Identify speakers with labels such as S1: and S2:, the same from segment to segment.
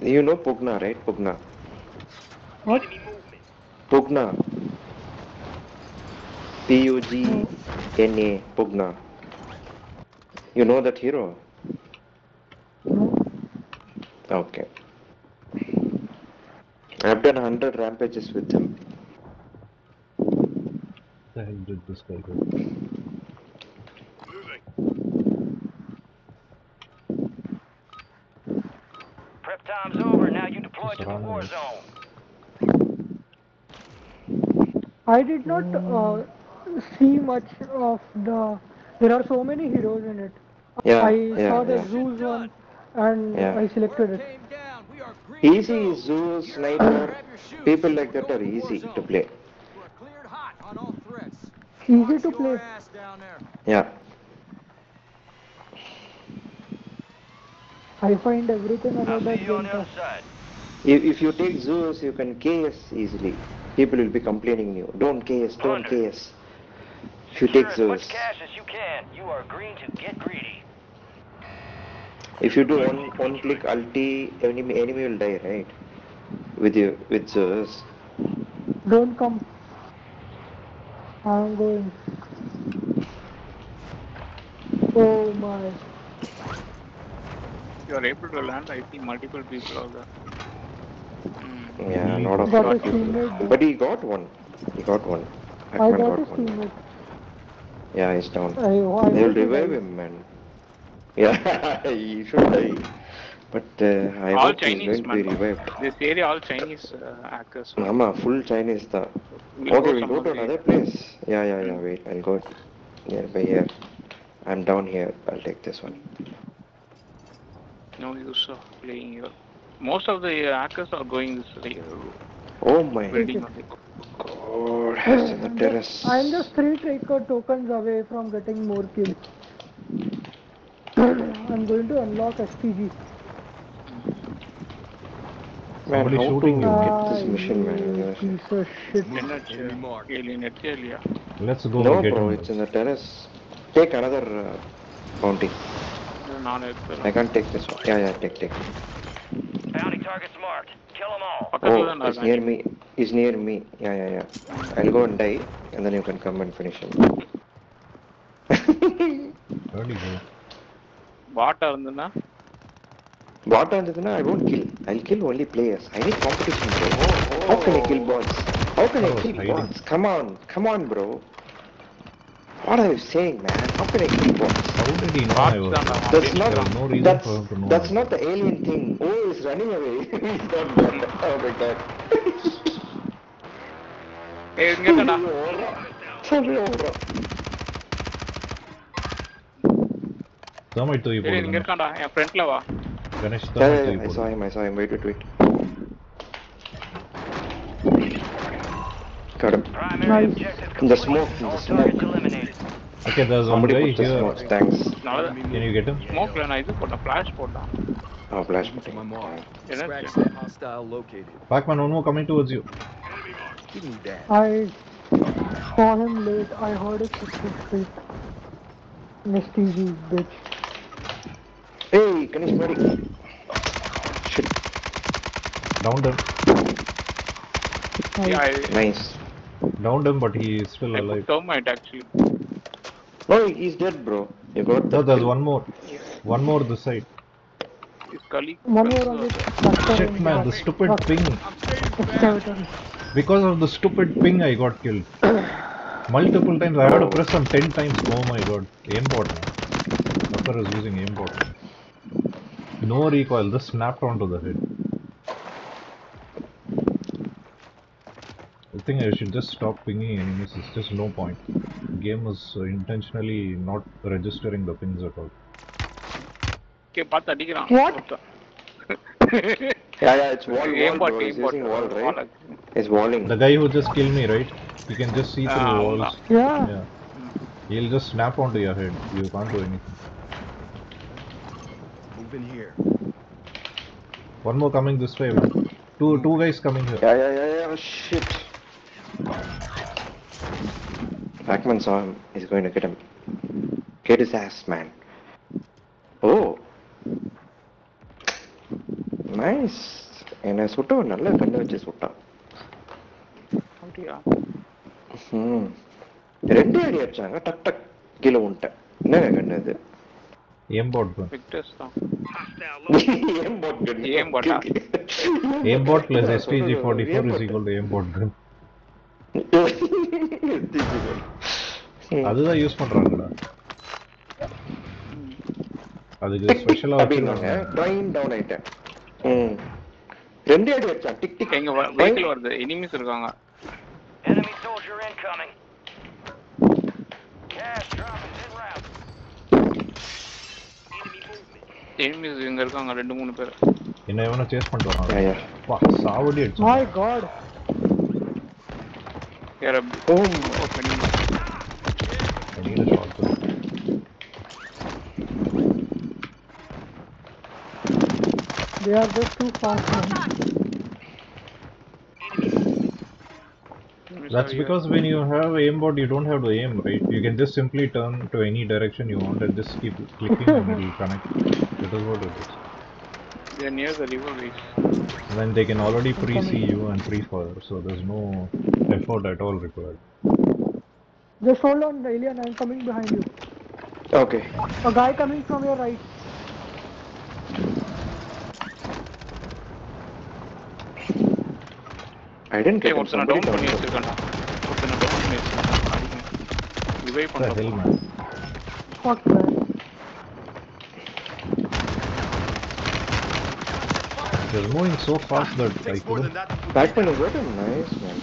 S1: You know Pugna, right? Pugna.
S2: What?
S1: Pugna.
S2: No.
S1: Pugna. Pugna. You know that hero?
S2: No.
S1: Okay. I've done 100 rampages with him.
S3: The hell did this guy go?
S4: Prep time's over. Now you deployed to the
S3: Surrounding
S4: war
S3: us.
S4: zone.
S2: I did not see much of the. There are so many heroes in it.
S1: Yeah,
S2: I saw the
S1: yeah.
S2: Zeus one, and
S1: Yeah.
S2: I selected it.
S5: Came down. We are green to
S1: Easy
S5: go.
S1: is Zoo, Sniper.
S5: Grab your shoes.
S1: People like
S5: We're
S1: that
S5: going
S1: are
S5: to war
S1: easy
S5: zone.
S1: to play.
S5: We're cleared hot on all threats.
S2: Easy
S5: Watch
S2: to
S5: your
S2: play.
S5: ass down there.
S1: Yeah.
S2: I find everything
S4: I'll
S2: about
S4: see
S2: that
S4: you on
S2: game
S4: the other
S2: tough.
S4: side.
S1: If you take Zeus, you can KS easily. People will be complaining you. Don't KS, don't
S4: Under.
S1: KS. If you take
S4: Secure as much
S1: Zeus.
S4: cash as you can. You are green to get greedy.
S1: If you do one click ulti, enemy will die, right? With Zeus.
S2: Don't come. I'm going. Oh my.
S6: You are able to land. I see multiple people out there.
S1: Yeah, a
S3: He
S1: lot of
S2: Got his
S1: people.
S2: teammate there.
S1: But he got one. He got one.
S2: I
S1: Hackman
S2: got
S1: got
S2: his
S1: one.
S2: teammate.
S1: Yeah, he's down.
S2: I
S1: They will
S2: hope he
S1: revive
S2: dies.
S1: him, man. Yeah, he should die. But I
S6: All
S1: hope he's
S6: Chinese,
S1: going to be
S6: man.
S1: revived.
S6: This area, all Chinese hackers.
S1: Mama, full Chinese tha.
S6: We'll
S1: Okay,
S6: go
S1: we'll
S6: some
S1: go to
S6: other
S1: another
S6: area.
S1: place. Yeah. Wait, I'll go nearby here. I'm down here. I'll take this one.
S6: No use of playing here. Most of the hackers are going this
S1: Oh my
S6: building only.
S1: god, it's in the terrace.
S2: I'm just 3 tokens away from getting more kills. I'm going to unlock STG.
S1: Man,
S3: Somebody
S1: how
S3: shooting
S1: to
S3: you.
S1: get this mission, man?
S2: You
S1: Honestly.
S2: piece of shit.
S5: Enemy mark.
S6: Alien area.
S3: Let's go
S1: No,
S3: get
S1: bro,
S3: him.
S1: it's in the terrace. Take another bounty. I can't take this one. Yeah, take.
S4: Bounty targets marked. Kill them all.
S1: Oh, it's near me. He's near me. Yeah. I'll go and die, and then you can come and finish him.
S3: Where do you go?
S6: Bot இருந்துன்னா
S1: Bot இருந்ததுன்னா I won't kill. I'll kill only players. I need competition, bro. How can I kill bots? How can I
S3: I was
S1: kill
S3: hiding.
S1: bots? Come on, bro. What are you saying, man? How can I kill bots?
S3: How did he know I was?
S1: That's not.
S3: There is no reason
S1: That's
S3: for him to know.
S1: that's not the alien thing. Oh, he's running away. He's not dead. Oh my god.
S6: ஏய் இங்க இருக்கடா
S1: Sorry, over.
S3: Thermite தூக்கி
S6: ஏய் இங்க
S3: போடுங்க.
S6: இருக்கான்டா என் ஃப்ரண்ட்ல வா
S3: Ganesh, thermite தூக்கி
S1: I saw
S3: போடுங்க.
S1: him. Wait. Got him.
S4: Primary objective
S1: In the
S4: complete.
S1: smoke,
S4: All targets eliminated.
S3: Okay, there's one
S1: Somebody
S3: guy
S1: put the
S3: here.
S1: smokes. Thanks.
S3: Can you get him?
S6: ஸ்மோக்ல நான் இது போட்டேன் flash போட்டேன்
S1: Oh, flash
S5: Moving to my
S1: button.
S5: mark.
S6: Yeah,
S5: Scratch
S6: that's
S5: that hostile located.
S3: Pac-Man, one more coming towards you.
S5: Give me that.
S2: I saw him late. I heard his footsteps straight. STG, bitch.
S1: Hey, Ganesh, buddy. Shit.
S3: Downed him.
S6: Yeah,
S1: Nice.
S3: Downed him, but he is still
S6: I
S3: alive.
S6: put termite actually.
S1: No, he's dead, bro. You got
S3: No,
S1: that.
S3: there's
S1: kill.
S3: one more. One more this side.
S6: His colleague.
S2: One more on this tractor.
S3: Shit, man, the stupid ping.
S2: Excavator.
S3: Because of the stupid ping, I got killed. Multiple times. I had to press him 10 times. Oh my god. Aimbot. Tucker is using aimbot. No recoil. This snapped onto the head. I think I should just stop pinging enemies. It's just no point. Game is intentionally not registering the pings at all.
S6: Okay, பார்த்து அடிக்கிறான்
S2: What?
S1: Yeah, it's wall,
S6: Aimbot,
S1: bro. He's
S6: aimbot.
S1: using wall, right?
S6: Wall.
S1: He's walling.
S3: The guy who just killed me, right? You can just see through walls.
S2: Yeah.
S3: He'll just snap onto your head. You can't do anything.
S5: Moving here.
S3: One more coming this way, man. Two guys coming here.
S1: Yeah. Oh, shit. Pac-Man saw him. He's going to get him. Get his ass, man. Oh. Nice. என்ன சுட்டவன் நல்ல கண்ணு வச்சு சுட்டான்.
S6: அப்படியா?
S1: ம் 2 அடி அடிச்சாங்க, டக் டக் கீழே விட்டேன். என்னங்க கண்ணு அது?
S3: ஏம்போட் gun.
S6: விக்டர்ஸ் தான்.
S1: ஏம்போட் கன்.
S6: ஏம்போட்டா?
S3: Aimbot plus STG-44 is equal to aimbot gun. அதுதான் யூஸ் பண்றாங்கடா. அதுக்கு ஸ்பெஷலா
S1: அப்படினாங்க ட்ரைன் டவுன் ஆயிட்டேன். 2 அடி அடிச்சான், டிக் டிக்.
S6: எங்க வெஹிக்கிள் வருது, எனிமீஸ் இருக்காங்க.
S4: Enemy soldier incoming. Cash drop is en route. Enemy movement.
S6: Enemies இங்க இருக்காங்க 2-3 பேர்.
S3: என்ன எவனோ சேஸ் பண்ணிட்டு வராங்க.
S1: ஐயா
S3: பா சாவடி அடிச்சான்.
S2: My god.
S6: யார
S1: ஓம்
S6: open.
S3: I need a shotgun.
S2: They are just too fast, man.
S3: That's because when you have aimbot, you don't have to aim, right? You can just simply turn to any direction you want and just keep clicking and it will connect. That is what it is.
S6: They are near the river base.
S3: And then they can already pre-see you and pre-fire, so there's no effort at all required.
S2: Just hold on, alien. I'm coming behind you.
S1: Okay.
S2: A guy coming from your right.
S1: I didn't
S6: Hey,
S1: get him.
S6: what's
S1: Somebody
S6: down
S1: down.
S6: பண்ணி வச்சிருக்கான்டா. ஒருத்தன down பண்ணி வச்சிருக்கான். Revive
S3: What the hell,
S6: பண்றான்.
S3: man?
S2: Fuck, man.
S3: They're moving so fast that I
S5: Takes more than
S3: couldn't.
S5: that.
S1: Backman is good and nice, man.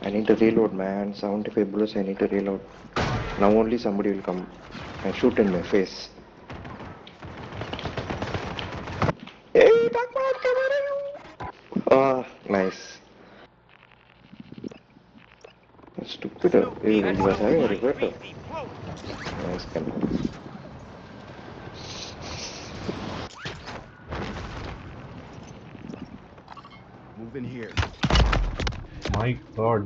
S1: I need to reload, man. 75 bullets, I need to reload. Now only somebody will come and shoot in my face. Hey, Backman, come on! Ah, nice. Stupid. He was having a regret. Nice gun.
S5: Move in here.
S3: My god.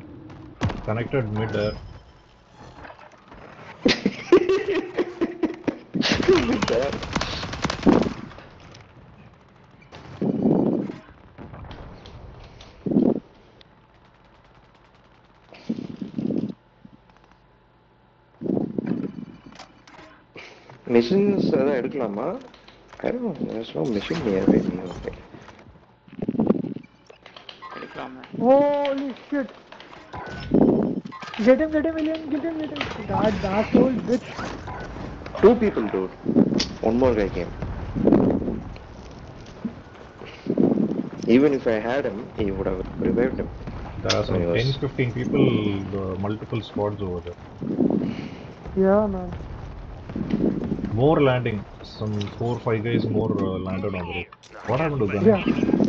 S3: Connected mid-air.
S1: Missions எதாவது எடுக்கலாமா? I don't know, there's no mission nearby me. Okay.
S6: எடுக்கலாமே.
S2: Holy shit. Get him, alien. Get him. That old bitch.
S1: 2 people, dude. One more guy came. Even if I had him, he would have revived him.
S3: There are some
S1: He was-
S3: 10-15 people, multiple squads over there.
S2: Yeah, man.
S3: More landing. Some 4-5 guys more landed on the roof. What happened to them?
S2: Yeah.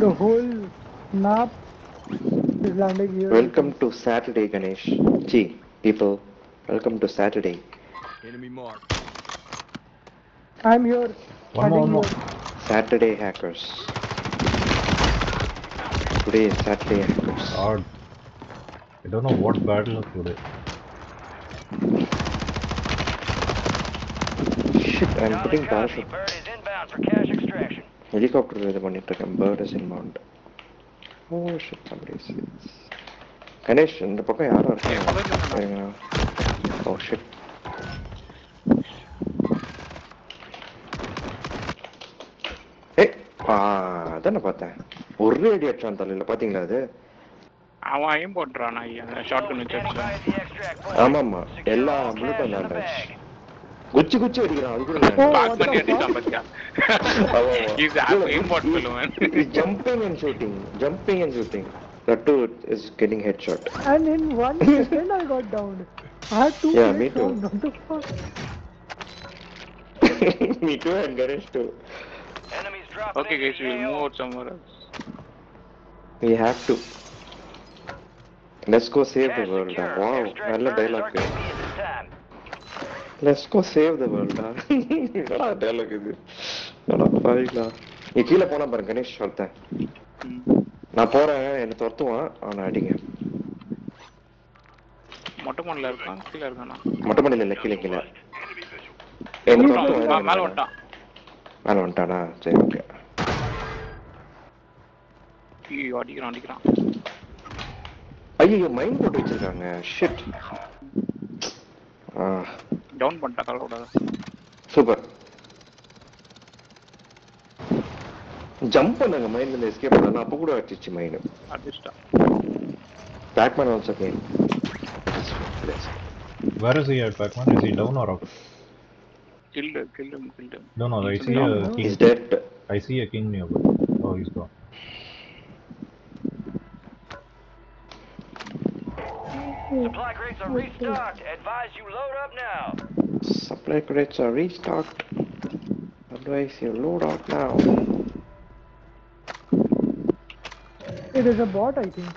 S2: The whole map is landing here.
S1: Welcome to Saturday, Ganesh. Gee, people, welcome to Saturday.
S5: Enemy mark.
S2: I'm here.
S3: One more,
S2: Standing
S3: one more.
S2: here.
S1: Saturday hackers. Today is Saturday hackers.
S3: God. I don't know what battle is today.
S1: Shit, I'm
S4: Charlie
S1: putting
S4: copy.
S1: parachute.
S4: Bird is inbound for cash extraction.
S1: Helicopter இது பண்ணிட்டு இருக்கேன். Bird is inbound. Oh shit, somebody sees. Ganesh, இந்த பக்கம் யாரும் இருக்காங்க? Oh shit. அதான பார்த்தேன். ஒரு அடி அடிச்சான் தலையில, பாத்தீங்களா அது?
S6: அவன் ஐம் போட்டுறான் அந்த ஷாட்கன் வச்சு
S4: Standing by
S6: அடிச்சான்.
S4: at the extract point.
S1: ஆமாமா, எல்லா
S4: Secure all
S1: bullet
S4: cash in the
S1: அந்த
S4: bag.
S1: குச்சி குச்சி அடிக்கிறான். அது கூட
S2: Oh,
S6: பாஸ்
S2: what
S6: பண்ணி
S2: the fuck?
S6: அடிச்சான் பாத்தியா? He's aim bot fellow, man.
S1: jumping and shooting. That too is getting headshot.
S2: And in 1 second I got downed. I had 2
S1: Yeah, me
S2: plates
S1: too.
S2: down. What the fuck?
S1: Me too, and Ganesh too.
S4: Enemies dropping
S6: Okay
S4: into
S6: guys,
S4: the
S6: we'll
S4: AO.
S6: move out somewhere else.
S1: We have to. Let's go save the
S4: Cash
S1: world.
S4: secure.
S1: Wow,
S4: Airstrike
S1: நல்ல
S4: bird is
S1: dialogue.
S4: RKB at this time.
S1: Let's go save the world. என்னடா dialogue இது? என்னடா பாவிங்களா? நீ கீழே போனா பாருங்க கணேஷ் ஒருத்தன். நான் போறேன், என்ன துரத்துவான், அவனை அடிங்க.
S6: மொட்டை மாடல இருக்கான், கீழே இருக்கானா?
S1: மொட்டை மாடியில இல்ல, கீழே. என்ன
S2: He's
S1: தொட்டு
S2: very
S1: வாயில
S6: மேல
S1: விடுறானா?
S6: வந்துட்டான்.
S1: மேல வந்துட்டானா? சரி ஓகே.
S6: ஐயோ அடிக்கிறான்.
S1: ஐயோ மைண்ட் போட்டு வச்சிருக்காங்க. ஷிட்.
S6: டவுன் பண்ணிட்டான் கலக்கூடாது.
S1: சூப்பர். ஜம்ப் பண்ணுங்க மைண்ட்ல எஸ்கேப் பண்ணா அப்ப கூட அடிச்சிச்சு மைண்ட்.
S6: அடிச்சிட்டான்.
S1: Pac-Man also came.
S3: Where is he at, Pac-Man? Is he down or up?
S6: Killed him.
S3: No, I see a king.
S1: He's dead.
S3: I see a king nearby. Oh, he's gone.
S4: Supply crates are restocked. Advise you load up now.
S1: Supply crates are restocked. Advise you load out now.
S2: It is a bot, I think.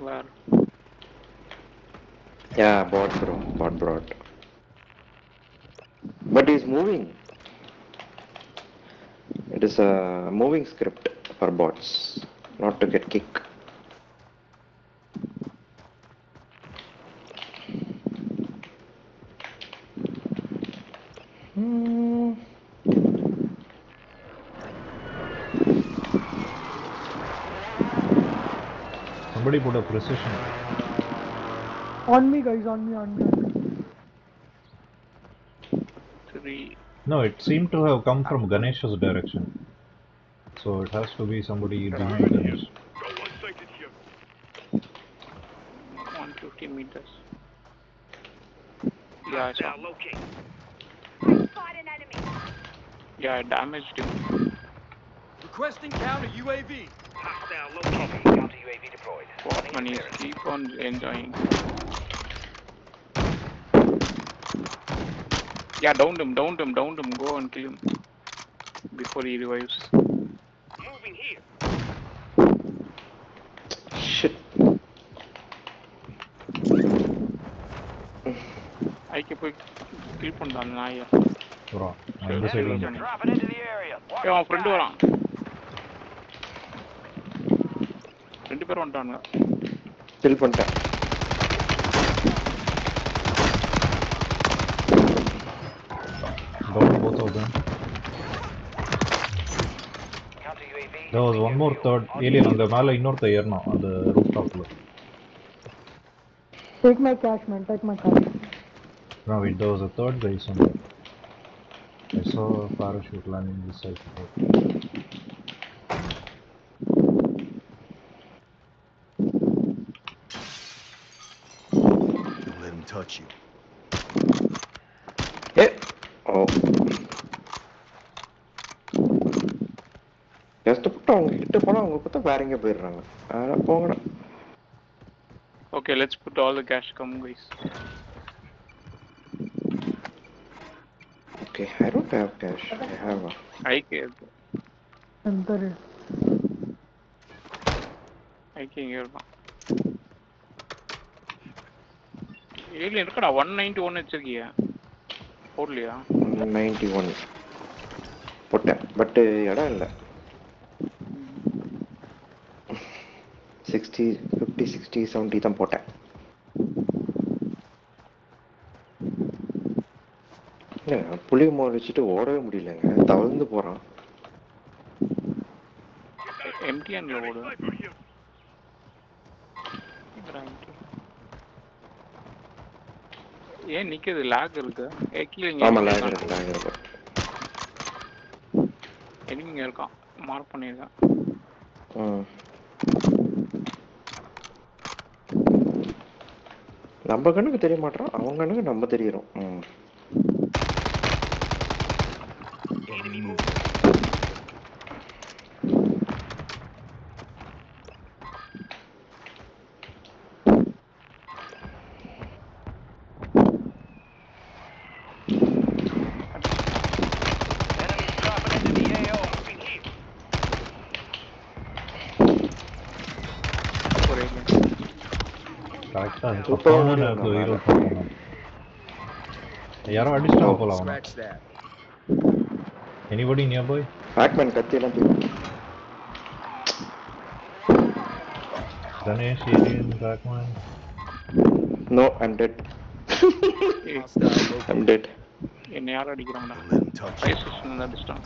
S6: Where?
S1: Yeah, bot bro. Bot brought. But he's moving. It is a moving script for bots, not to get kicked.
S3: Somebody put a precision.
S2: On me, guys, on me.
S6: 3.
S3: No, it seemed to have come from Ganesh's direction. So it has to be somebody behind Ganesh.
S6: 150 meters. Yeah, I saw. Yeah, I damaged him.
S5: Requesting counter UAV.
S4: Counter UAV deployed.
S6: Walkman is keep on enjoying. Yeah, downed him. Go and kill him before he revives.
S4: Moving here.
S1: Shit.
S6: I keep kill பண்ணான் நாயா.
S3: Bro, I'm the side
S4: Enemies are dropping into the area. Watch
S6: ஏய்
S4: the
S6: அவன் friend
S4: sky.
S6: வரான். ரெண்டு பேரும் வந்துட்டானுங்க.
S1: Kill பண்ணிட்டேன்.
S3: down both of them.
S4: Counter UAV.
S3: There was one more third alien on the மேல இன்னொருத்த ஏறணும் அந்த rooftopல.
S2: Take my cash, man. Take my cash.
S3: No, wait, there was a third guy somewhere. I saw a parachute landing this side.
S5: Don't let him touch you.
S1: Hey. Oh. கஷ்டப்பட்டு அவங்க கிட்ட போனா அவங்க பார்த்தா வேற எங்க போயிடுறாங்க. போங்கடா.
S6: Okay, let's put all the cash. Come, guys.
S1: Okay, I don't have cash. I have a...
S2: Enter it.
S6: இங்க இருக்கான். ஏலியன் இருக்கடா 191 வச்சிருக்கியா? போடலையா?
S1: 191 போட்டேன் பட் இடம் இல்லை. 60 50 60 70 தான் போட்டேன். புளிய மோர் வச்சுட்டு ஓடவே முடியலங்க, தவழ்ந்து போறான்.
S6: எம்டிஎன்ல ஓடு. ஏன் நிக்குது? லாக் இருக்கு. கீழ
S1: ஆமா லாக் இருக்கு.
S6: எனிமிங்க இருக்கான், மார்க் பண்ணிருக்கேன்.
S1: நம்ம கண்ணுக்கு தெரிய மாட்டான், அவங்க கண்ணுக்கு நம்ம தெரியறோம்.
S3: யாரோ அடிச்சிட்டாங்க போல அவன. Anybody nearby?
S1: Pac-Man கத்தியெல்லாம் தூக்கு.
S3: Ganesh, alien, Pac-Man.
S1: No, I'm dead.
S5: Hostile located.
S1: I'm dead.
S6: என்ன யாரும் அடிக்கிறாங்கடா.
S5: Don't let him touch you.
S6: Fire station அடிச்சிட்டான்.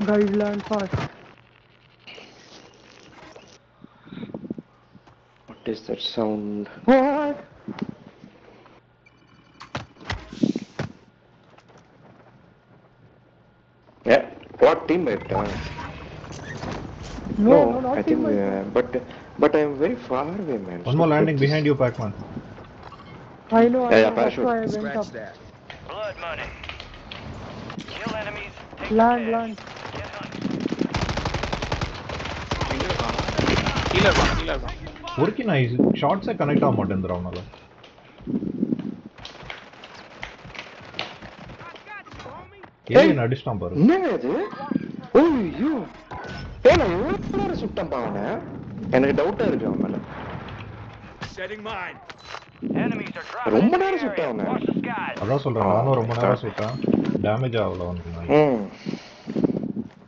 S2: Guys, land fast.
S1: What is that sound? What? Yeah. What team wiped?
S2: No, not
S1: I think,
S2: team.
S1: but I'm very far away, man.
S3: One more landing behind you, Pac-Man.
S2: I know.
S1: Yeah,
S2: I
S1: yeah,
S2: know. That's
S1: parachute.
S2: why I went
S5: Scratch
S2: up.
S5: that.
S4: Blood money. Kill enemies. Take
S2: Land,
S4: the cash.
S2: land.
S4: Get hunting.
S6: எங்க இருக்கான்? கீழ இருக்கான்.
S3: ஒருக்கி நான் ஷார்ட்ஸே connect ஆக மாட்டேன் அவனால. ஏன் அடிச்சிட்டான் பாரு.
S1: என்னங்க இது? ஓய்யோ. ஏய் நான் எவ்வளவு நேரம் சுட்டேன் பாவன. எனக்கு டவுட்டா இருக்கு அவன் மேல.
S5: Setting mine.
S4: Enemies are dropping
S1: ரொம்ப
S4: into
S1: நேரம்
S4: the area.
S1: சுட்டேன்
S4: Watch the skies.
S3: அதான் சொல்றேன் நானும் ரொம்ப நேரம் சுட்டேன். டேமேஜ் ஆகல அவனுக்கு.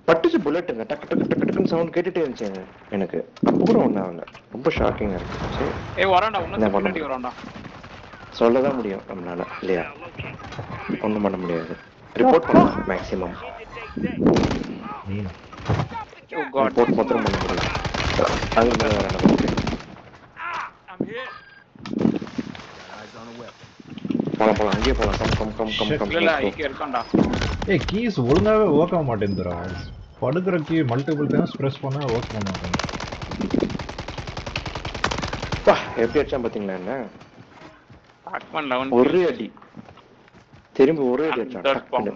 S1: பட்டுச்சு புல்லட்டுங்க டக்கு டக்கு டக்கு டக்குன்னு சவுண்ட் கேட்டுட்டே இருந்துச்சு எனக்கு. அப்போ கூட ஒன்றும் ஆகல. ரொம்ப ஷாக்கிங்கா இருந்துச்சு.
S6: ஏய் வரான்டா
S1: என்ன
S6: இன்னும்
S1: பண்ண
S6: பின்னாடி வரான்டா.
S1: சொல்லதான் முடியும் நம்மளால இல்லையா? ஒன்றும் பண்ண முடியாது. ரிப்போர்ட் பண்ணலாம் மேக்ஸிமம்.
S6: ஓ காட்.
S1: ரிப்போர்ட் மாத்திரம் பண்ண முடியும். அது மேலே வேற என்ன பண்ணுறது?
S5: I'm hit. Eyes on a weapon.
S1: போலாம் அங்கேயே போலாம். கம்
S6: இல்ல இங்க இருக்கான்டா.
S3: ஏய் கீஸ் ஒழுங்காவே ஒர்க் ஆக மாட்டேங்குதுடா. படுக்கிற கீ மல்டிபிள் டைம்ஸ் பிரஸ் பண்ணா ஒர்க் பண்ண மாட்டேங்குது.
S1: பா எப்படி அடிச்சான் பாத்தீங்களா என்ன?
S6: Pac-Man 11.
S1: ஒரே அடி. திரும்பி ஒரே அடி அடிச்சான். டக்குன்னு.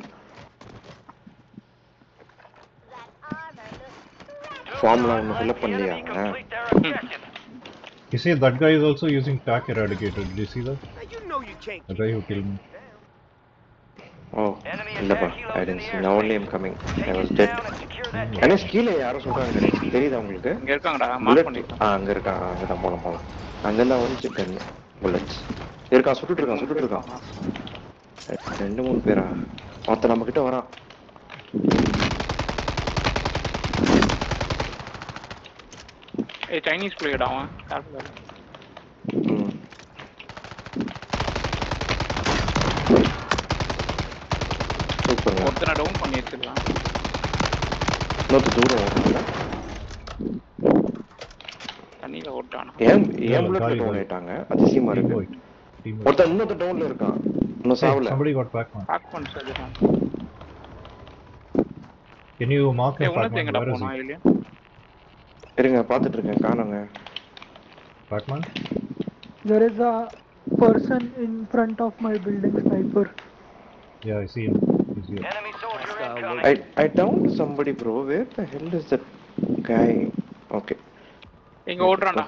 S1: ஃபார்முலா ஒன்று ஃபில் அப் பண்ணலையா அவன்?
S4: Complete their objective.
S3: You see that guy is also using TAC eradicator. Did you see that?
S5: Now you know you can't.
S3: The guy who killed me.
S1: ஓ இல்லப்பா I didn't see. Now only I'm coming. I was dead.
S4: Down and secure that
S1: Ganesh கீழே யாரும் சொல்றாங்க கணேஷ் தெரியுதா உங்களுக்கு?
S6: இங்க இருக்காங்கடா. Mark
S1: bullet
S6: பண்ணிட்டேன்.
S1: அங்க இருக்கான் அங்கதான் போலாம். அங்கெல்லாம் வந்துச்சு 10 புல்லட்ஸ் இருக்கான். சுட்டுட்டு இருக்கான். 2-3 பேரா மொத்த நம்ம கிட்ட வரான்.
S6: ஏய் சைனீஸ் பிளேயர்டா அவன்.
S1: சூப்பர்.
S6: ஒருத்தனை டவுன் பண்ணி வச்சிருக்கான்.
S1: இன்னொரு தூரம் வராங்க.
S6: தண்ணியில ஓட்டானா.
S1: ஏன் புல்லட்ல டவுன் ஆயிட்டாங்க? அதிசயமா இருக்கு. ஒருத்தன் இன்னொரு டவுன்ல இருக்கான். இன்னும் சாவல.
S3: Somebody got Pac-Man.
S6: Pac-Man சரிதான்.
S3: Can you mark
S6: ஏய்
S3: him,
S6: உனக்கு
S3: Pac-Man?
S6: எங்கடா
S3: Where is
S6: போனா
S3: he?
S6: இல்லையா?
S1: இருங்க பாத்துட்டு இருக்கேன் காணோங்க.
S3: Pac-Man?
S2: There is a person in front of my building, sniper.
S3: Yeah, I see him. He's here.
S4: enemy soldier
S5: Hostile
S4: incoming.
S1: I downed somebody bro. Where the hell is that guy? Okay.
S6: இங்க ஓடுறான்டா.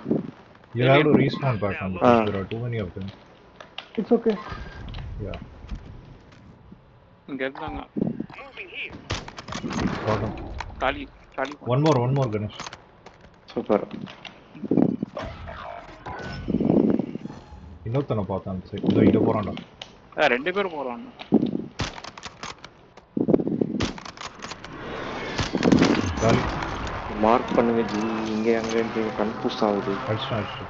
S3: You have to respawn Pac-Man because there are too many of them.
S2: It's okay.
S3: Yeah.
S6: இங்க இருக்காங்க.
S3: Got him.
S6: காலி.
S3: One more Ganesh.
S1: Super.
S3: இன்னொருத்தனை பார்த்தான் சரி இதோ இங்க போறான்டா.
S6: ரெண்டு பேர் போறாங்க.
S3: காலி.
S1: மார்க் பண்ணுங்க ஜி. இங்க அங்க கன்ஃபியூஸ் ஆகுது.
S3: அடிச்சு.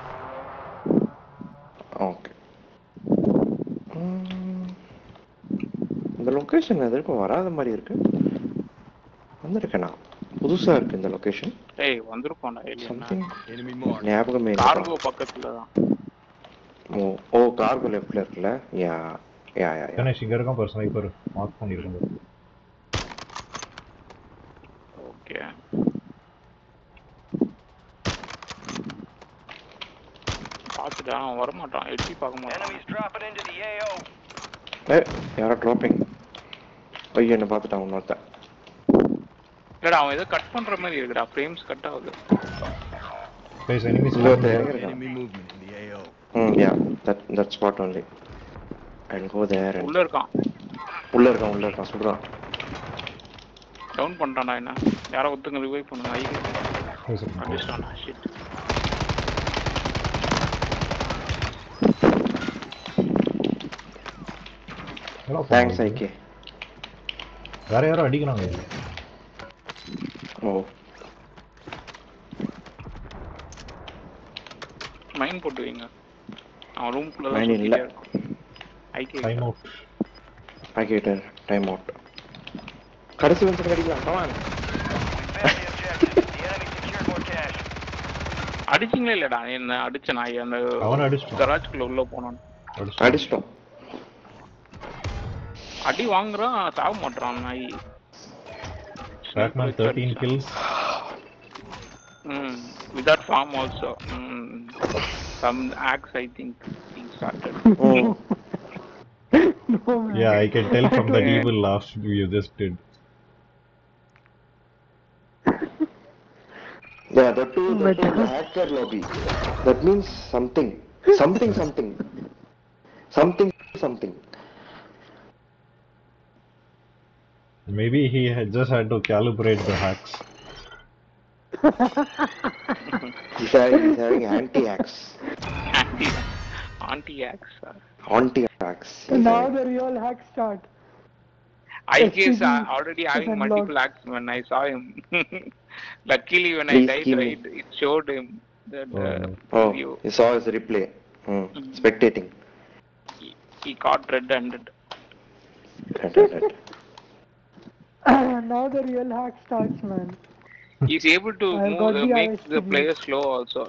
S1: ஓகே. இந்த லொகேஷன் எதற்கும் வராத மாதிரி இருக்கு. வந்திருக்கேனா? புதுசா இருக்கு இந்த லொகேஷன்.
S6: ஏய் வந்திருக்கோம்டா இல்லையா?
S5: Enemy mark.
S1: ஞாபகமே இல்ல.
S6: கார்கோ பக்கத்துல தான்.
S1: ஓ கார்கோ லெஃப்ட்ல இருக்குல. யா.
S3: கணேஷ் இங்க இருக்கான் பாரு ஸ்னைப்பர் மார்க் பண்ணிருக்காங்க.
S6: ஓகே. பாத்துடா அவன் வர மாட்டான். எட்டி பார்க்க மாட்டான்.
S4: Enemies dropping into the AO.
S1: யாரோ டிராப்பிங். ஐயோ என்ன பார்த்துட்டான் இன்னொருத்தன்.
S6: இல்லடா அவன் ஏதோ கட் பண்ற மாதிரி இருக்குடா. ஃப்ரேம்ஸ் கட் ஆகுது.
S3: Guys, enemies
S5: Enemy movement in the AO.
S1: Yeah, that spot only. I'll go there.
S6: உள்ள இருக்கான்
S1: சொல்றான்.
S6: டவுன் பண்றான்டா என்ன? யாரோ ஒருத்தங்க ரிவைவ் பண்ணுங்க. அடிச்சானா ஷிட்.
S1: தேங்க்ஸ் ஐகே.
S3: வேற யாரோ அடிக்கிறாங்க.
S1: ஓ
S6: மைன் போட்டு வைங்க. அவன் ரூம்குள்ள தான்
S1: மைன் இல்ல.
S6: சுத்திட்டே இருக்கும். ஐகே
S3: டைம் அவுட்.
S1: ஆகிட்டேன் டைம் அவுட். கடைசி வந்து கடிக்கலாம். கமான்.
S6: அடிச்சிங்களே இல்லடா, என்ன அடிச்ச நாய் அந்த
S3: அவன் அடிச்சிட்டான்.
S6: கராஜ்க்குள்ள உள்ள போனான்.
S1: அடிச்சிட்டோம்.
S6: அடி வாங்குறான், சாக மாட்டான் நாய்.
S3: Batman 13 kills.
S6: Without farm also. Some axe I think he started.
S2: No, man.
S3: Yeah, I can tell from that evil laugh you just did.
S1: Yeah, the two hacker lobby. That means something.
S3: Maybe he had just had to calibrate the hacks.
S1: He's having anti-hacks.
S6: Anti-axe.
S1: Anti-hacks.
S2: Now the real hack start.
S6: IK is already having multiple hacks when I saw him. Luckily when I
S1: Please
S6: died,
S1: give me.
S6: right, it showed him that
S1: Oh,
S6: view.
S1: you saw his replay. Spectating.
S6: He caught red-handed.
S1: Right.
S2: Now the real hack starts, man.
S6: He's able to
S2: I got the
S6: make the
S2: ISTV.
S6: player slow also.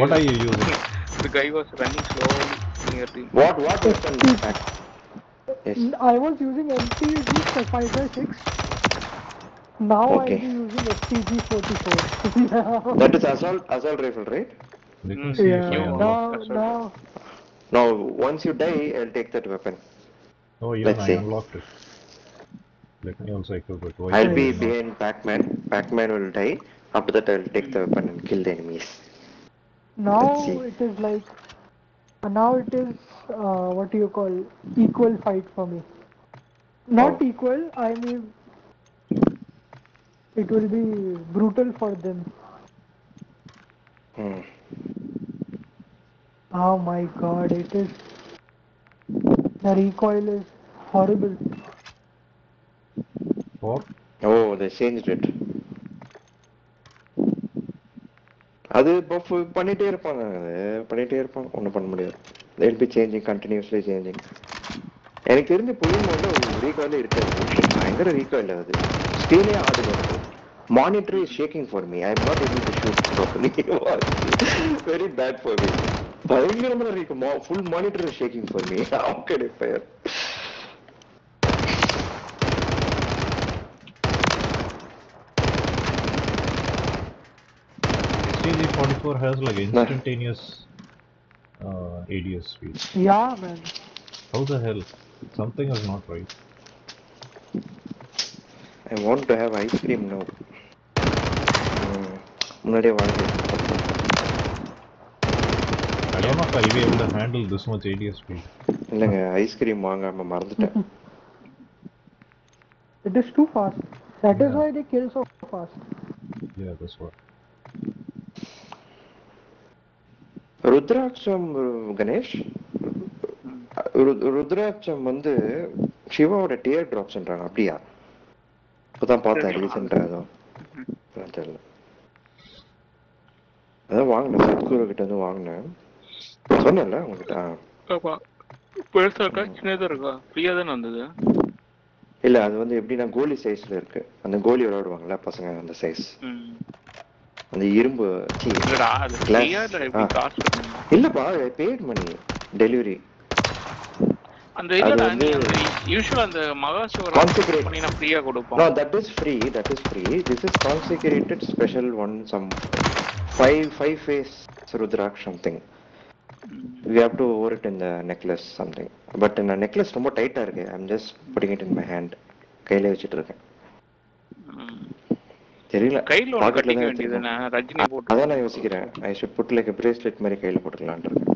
S3: What are you using?
S6: The guy was running slowly near him.
S1: What weapon? Yes.
S2: I was using MTG 5x6. Now
S1: Okay.
S2: I'll be using STG 44.
S1: That is assault rifle, right?
S3: Let me see if I
S2: Yeah,
S3: unlocked.
S2: now.
S1: Now, once you die, I'll take that weapon.
S3: Oh, even
S1: Let's
S3: I
S1: see.
S3: unlocked it. Let me also equip it. Why
S1: I'll
S3: did
S1: be
S3: I not?
S1: behind Pac-Man. Pac-Man will die. After that, I'll take the weapon and kill the enemies.
S2: Now
S1: Let's see.
S2: it is like. Now it is what do you call equal fight for me. Not
S1: Oh.
S2: equal. I mean, it will be brutal for them. Oh my God! It is. The recoil is horrible.
S3: What?
S1: Oh, they changed it. அது buff பண்ணிட்டே இருப்பாங்க, ஒன்றும் பண்ண முடியாது. They'll be changing, continuously changing. எனக்கு தெரிஞ்ச புது மோட்ல ஒரு ரீகாயிலே இருக்காது. பயங்கர ரீகாயில் அது. ஸ்க்ரீனே ஆடுது. Monitor is shaking for me. I am not able to shoot properly. Very bad for me. பயங்கரமான இருக்கு. Full monitor is shaking for me. How can I fire?
S3: STG-44 has like instantaneous ADS speed.
S2: Yeah, man.
S3: How the hell? Something is not right.
S1: I want to have ice cream now. முன்னாடியே வாங்கி.
S3: I don't know if I'll be able to handle this much ADS speed.
S1: இல்லைங்க, ice cream வாங்காம மறந்துட்டேன்.
S2: It is too fast. That is why they kill so fast.
S3: Yeah, that's what.
S1: ருத்ராட்சம் கணேஷ், ருத்ராட்சம் வந்து சிவாவோட dear டிராப்ஸ்ன்றாங்க, அப்படியா? இப்பதான் பார்த்தேன் ரீசெண்டா. தெரியல, அதான் வாங்கினேன், சத்குரு கிட்ட வந்து வாங்கினேன். சொன்னேன்ல உங்ககிட்ட.
S6: பெருசா இருக்கா சின்னதா இருக்கா? ஃப்ரீயா தானே வந்தது?
S1: இல்ல, அது வந்து எப்படின்னா கோலி சைஸ்ல இருக்கு. அந்த கோலி விளையாடுவாங்கல்ல பசங்க, அந்த சைஸ். அந்த இரும்பு
S6: இல்லடா, அது ஃப்ரீயா இல்ல எப்படி காசு?
S1: இல்லப்பா, பெய்ட் மணி டெலிவரி.
S6: அந்த இல்லடா, நீ அந்த யூசுவலா அந்த மகாசிவராத்திரி
S1: கான்செக்ரேட்
S6: பண்ணினா ஃப்ரீயா கொடுப்போம்.
S1: No, that is free. This is consecrated special one, some five phase Rudraksh something. We have to wear it in the necklace something. But in the necklace ரொம்ப டைட்டா இருக்கு. I'm just putting it in my hand. கையில வச்சிட்டு இருக்கேன். தெரியல,
S6: கையில ஒன்னு கட்டிக்க வேண்டியதுதானே, ரஜினி போட்டு.
S1: அதான் நான் யோசிக்கிறேன். I should put like a bracelet மாதிரி கையில போட்டுக்கலாம்னு இருக்கேன்.